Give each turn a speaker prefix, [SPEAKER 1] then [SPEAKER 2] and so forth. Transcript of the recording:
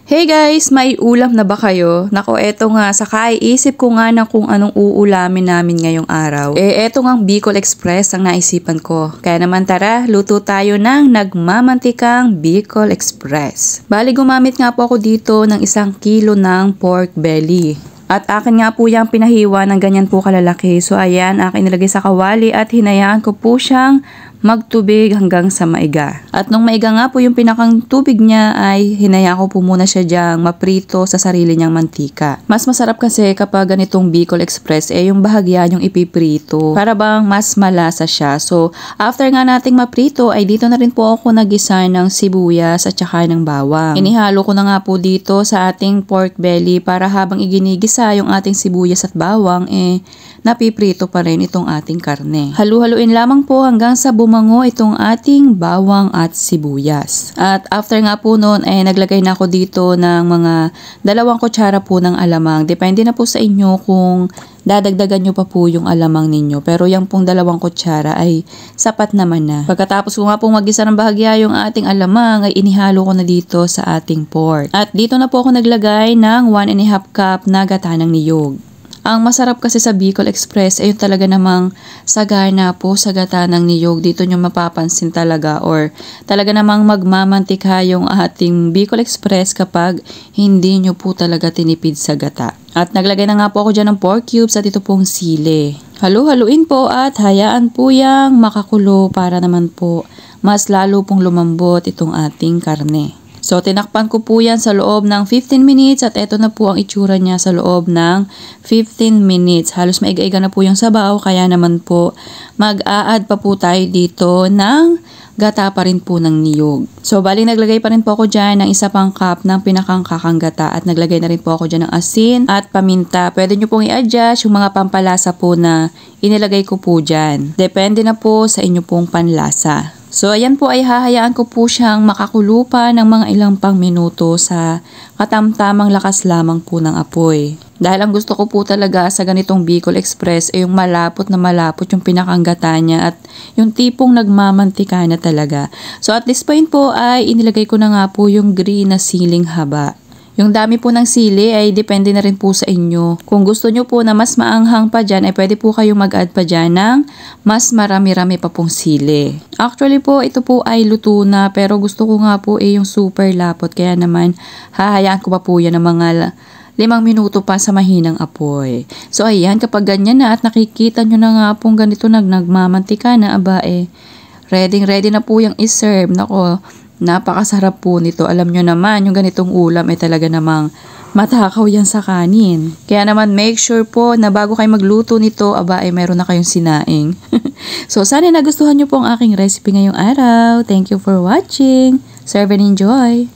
[SPEAKER 1] Hey guys, may ulam na ba kayo? Nako, eto nga, saka iisip ko nga na kung anong uulamin namin ngayong araw. Eto nga Bicol Express ang naisipan ko. Kaya naman tara, luto tayo ng nagmamantikang Bicol Express. Bali, gumamit nga po ako dito ng 1 kilo ng pork belly. At akin nga po yung pinahiwa ng ganyan po kalalaki. So ayan, akin nilagay sa kawali at hinayaan ko po siyang magtubig hanggang sa maiga. At nung maiga nga po yung pinakang tubig niya ay hinayaan ko po muna siya diyang maprito sa sarili niyang mantika. Mas masarap kasi kapag ganitong Bicol Express yung bahagya yung ipiprito para bang mas malasa siya. So after nga nating maprito ay dito na rin po ako nagisa ng sibuyas at saka ng bawang. Inihalo ko na nga po dito sa ating pork belly para habang iginigisa yung ating sibuyas at bawang napiprito pa rin itong ating karne. Halu-haluin lamang po hanggang sa bumango itong ating bawang at sibuyas. At after nga po noon naglagay na ako dito ng mga 2 kutsara po ng alamang. Depende na po sa inyo kung dadagdagan nyo pa po yung alamang ninyo. Pero yung pong 2 kutsara ay sapat naman na. Pagkatapos ko nga pong mag-isa ng bahagya yung ating alamang ay inihalo ko na dito sa ating pork. At dito na po ako naglagay ng 1½ cup na gata ng niyog. Ang masarap kasi sa Bicol Express ay yung talaga namang sagana po sa gata ng niyog. Dito nyo mapapansin talaga or talaga namang magmamantika yung ating Bicol Express kapag hindi nyo po talaga tinipid sa gata. At naglagay na nga po ako dyan ng pork cubes at ito pong sili. Halu-haluin po at hayaan po yang makakulo para naman po mas lalo pong lumambot itong ating karne. So, tinakpan ko po yan sa loob ng 15 minutes at eto na po ang itsura niya sa loob ng 15 minutes. Halos maiga-iga na po yung sabaw kaya naman po mag-a-add pa po tayo dito ng gata pa rin po ng niyog. So, bali naglagay pa rin po ako dyan ng 1 pang cup ng pinakangkakang gata at naglagay na rin po ako dyan ng asin at paminta. Pwede nyo pong i-adjust yung mga pampalasa po na inilagay ko po dyan. Depende na po sa inyo pong panlasa. So, ayan po ay hahayaan ko po siyang makakulo pa ng mga ilang pang minuto sa katamtamang lakas lamang po ng apoy. Dahil ang gusto ko po talaga sa ganitong Bicol Express ay yung malapot na malapot yung pinakanggata niya at yung tipong nagmamantika na talaga. So, at this point po ay inilagay ko na nga po yung green na siling haba. Yung dami po ng sili ay depende na rin po sa inyo. Kung gusto nyo po na mas maanghang pa dyan, ay pwede po kayong mag-add pa dyan ng mas marami-rami pa pong sili. Actually po, ito po ay luto na pero gusto ko nga po yung super lapot. Kaya naman, hahayaan ko pa po yan ng mga 5 minuto pa sa mahinang apoy. So ayan, kapag ganyan na at nakikita nyo na nga pong ganito nagmamantika na, ready na po yung iserve. Nako, napakasarap po nito. Alam nyo naman, yung ganitong ulam ay talaga namang matakaw yan sa kanin. Kaya naman make sure po na bago kayo magluto nito, meron na kayong sinaing. So sana nagustuhan nyo po ang aking recipe ngayong araw. Thank you for watching. Serve and enjoy!